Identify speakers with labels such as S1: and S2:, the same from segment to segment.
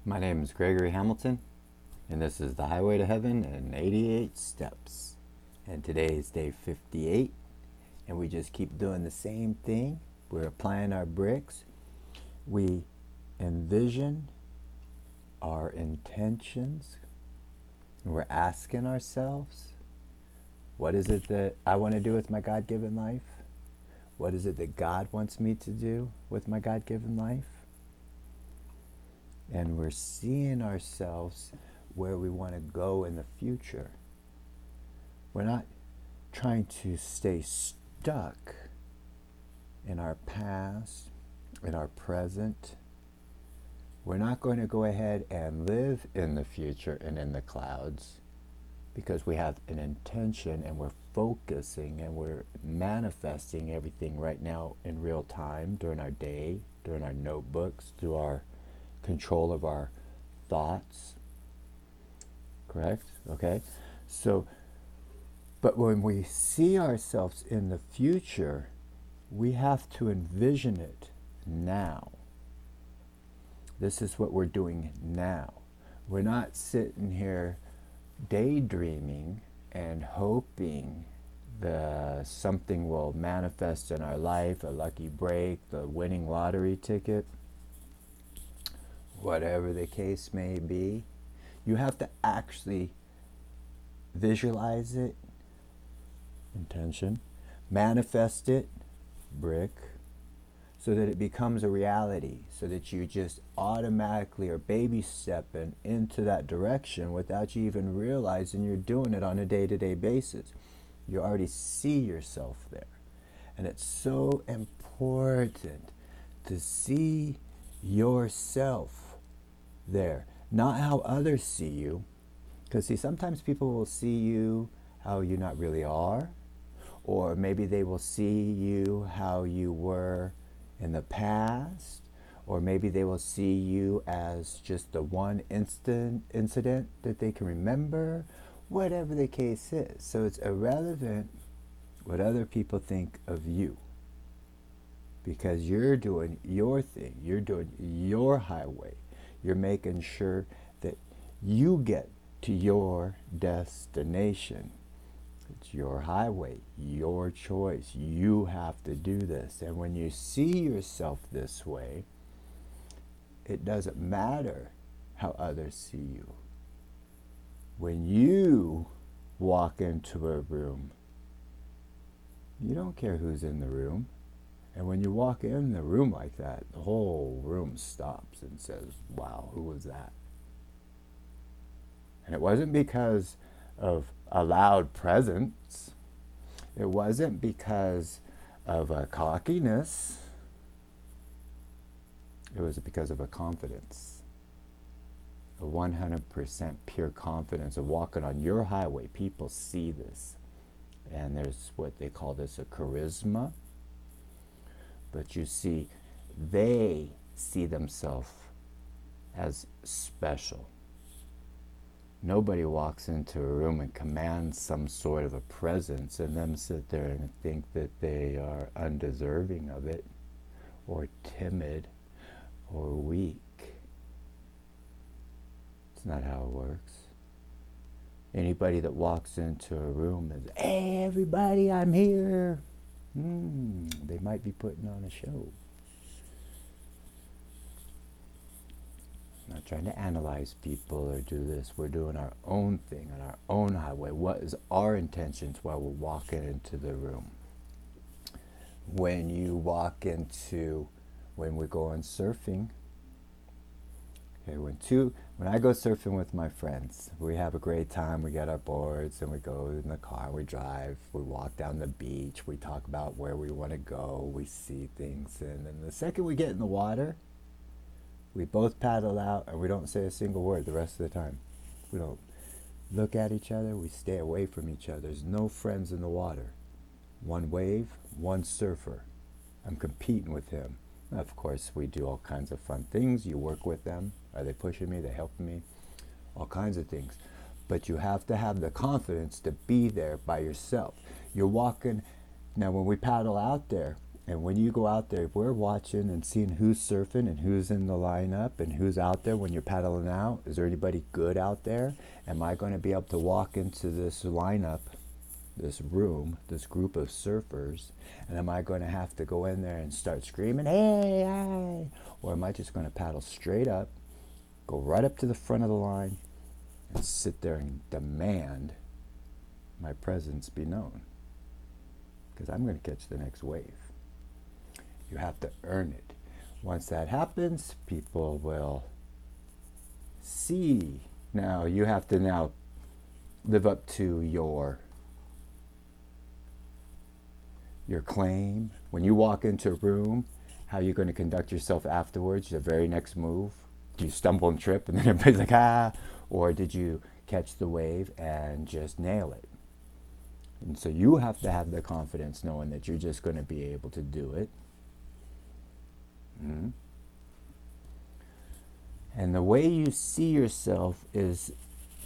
S1: My name is Gregory Hamilton, and this is the Highway to Heaven in 88 Steps. And today is day 58, and we just keep doing the same thing. We're applying our bricks. We envision our intentions, and we're asking ourselves, what is it that I want to do with my God given life? What is it that God wants me to do with my God given life? And we're seeing ourselves where we want to go in the future. We're not trying to stay stuck in our past, in our present. We're not going to go ahead and live in the future and in the clouds because we have an intention and we're focusing and we're manifesting everything right now in real time during our day, during our notebooks, through our control of our thoughts. Correct? Okay? So, but when we see ourselves in the future, we have to envision it now. This is what we're doing now. We're not sitting here daydreaming and hoping that something will manifest in our life, a lucky break, the winning lottery ticket, whatever the case may be. You have to actually visualize it, intention, manifest it, brick, so that it becomes a reality, so that you just automatically are baby stepping into that direction without you even realizing you're doing it on a day-to-day basis. You already see yourself there. And it's so important to see yourself there, not how others see you. Because see, sometimes people will see you how you not really are, or maybe they will see you how you were in the past, or maybe they will see you as just the one incident that they can remember, whatever the case is. So it's irrelevant what other people think of you, because you're doing your thing, you're doing your highway, you're making sure that you get to your destination. It's your highway, your choice. You have to do this. And when you see yourself this way, it doesn't matter how others see you. When you walk into a room, you don't care who's in the room. And when you walk in the room like that, the whole room stops and says, wow, who was that? And it wasn't because of a loud presence. It wasn't because of a cockiness. It was because of a confidence. A 100% pure confidence of walking on your highway. People see this. And there's what they call this a charisma. But you see, they see themselves as special. Nobody walks into a room and commands some sort of a presence and then sit there and think that they are undeserving of it, or timid, or weak. It's not how it works. Anybody that walks into a room is, hey everybody, I'm here. They might be putting on a show. Not trying to analyze people or do this. We're doing our own thing on our own highway. What is our intentions while we're walking into the room? When we're going surfing, okay, when I go surfing with my friends, we have a great time. We get our boards and we go in the car, we drive, we walk down the beach, we talk about where we want to go, we see things, and then the second we get in the water, we both paddle out and we don't say a single word the rest of the time. We don't look at each other, we stay away from each other. There's no friends in the water. One wave, one surfer. I'm competing with him. Of course, we do all kinds of fun things. You work with them. Are they pushing me? Are they helping me? All kinds of things. But you have to have the confidence to be there by yourself. You're walking. Now, when we paddle out there, And when you go out there, we're watching and seeing who's surfing and who's in the lineup and who's out there when you're paddling out. Is there anybody good out there? Am I going to be able to walk into this lineup, this room, this group of surfers, and am I going to have to go in there and start screaming, hey, hey? Or am I just going to paddle straight up, go right up to the front of the line, and sit there and demand my presence be known? Because I'm going to catch the next wave. You have to earn it. Once that happens, people will see. Now, you have to now live up to your claim. When you walk into a room, how you're going to conduct yourself afterwards, the very next move. Do you stumble and trip and then everybody's like, ah? Or did you catch the wave and just nail it? And so you have to have the confidence knowing that you're just going to be able to do it. Mm-hmm. And the way you see yourself is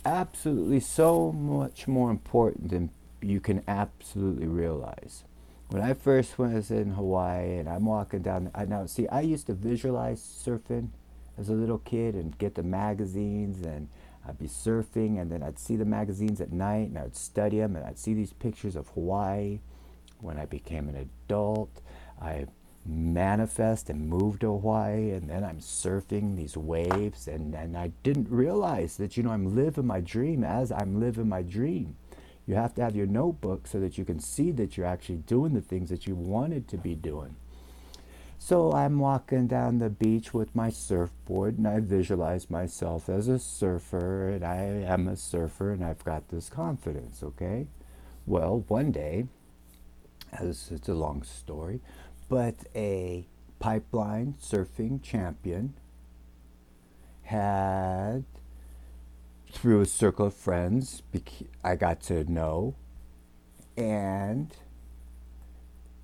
S1: absolutely so much more important than you can absolutely realize. When I first was in Hawaii and I'm walking down, I used to visualize surfing as a little kid and get the magazines, and I'd be surfing and then I'd see the magazines at night and I'd study them and I'd see these pictures of Hawaii. When I became an adult, I manifest and moved to Hawaii, and then I'm surfing these waves, and I didn't realize that, I'm living my dream as I'm living my dream. You have to have your notebook so that you can see that you're actually doing the things that you wanted to be doing. So I'm walking down the beach with my surfboard, and I visualize myself as a surfer, and I am a surfer, and I've got this confidence, okay? Well, one day, as it's a long story, but a pipeline surfing champion had, through a circle of friends, I got to know, and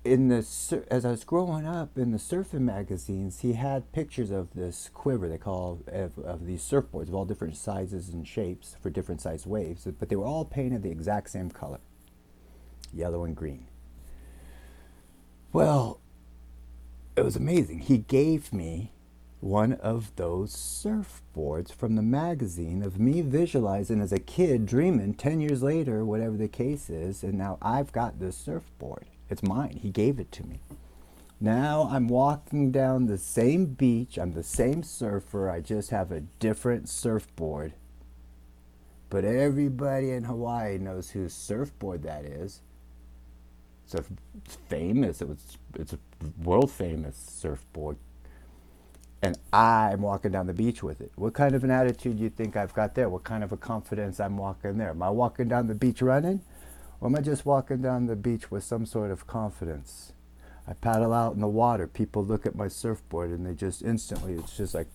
S1: as I was growing up in the surfing magazines, he had pictures of this quiver they call of these surfboards of all different sizes and shapes for different size waves, but they were all painted the exact same color, yellow and green. Well, it was amazing. He gave me one of those surfboards from the magazine of me visualizing as a kid, dreaming 10 years later, whatever the case is, and now I've got this surfboard. It's mine. He gave it to me. Now I'm walking down the same beach. I'm the same surfer. I just have a different surfboard. But everybody in Hawaii knows whose surfboard that is. It's famous. It's a world famous surfboard. And I'm walking down the beach with it. What kind of an attitude do you think I've got there? What kind of a confidence I'm walking there? Am I walking down the beach running? Or am I just walking down the beach with some sort of confidence? I paddle out in the water. People look at my surfboard and they just instantly, it's just like,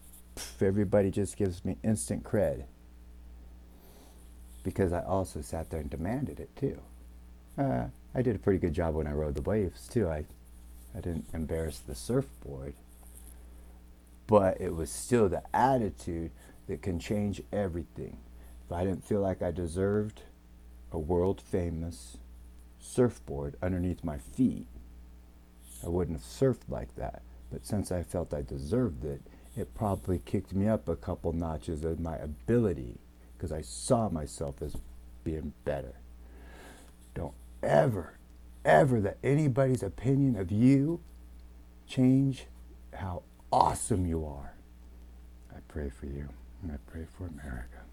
S1: everybody just gives me instant cred. Because I also sat there and demanded it too. I did a pretty good job when I rode the waves too. I didn't embarrass the surfboard. But it was still the attitude that can change everything. If I didn't feel like I deserved a world famous surfboard underneath my feet, I wouldn't have surfed like that. But since I felt I deserved it, it probably kicked me up a couple notches in my ability, because I saw myself as being better. Don't ever let anybody's opinion of you change how awesome you are. I pray for you, and I pray for America.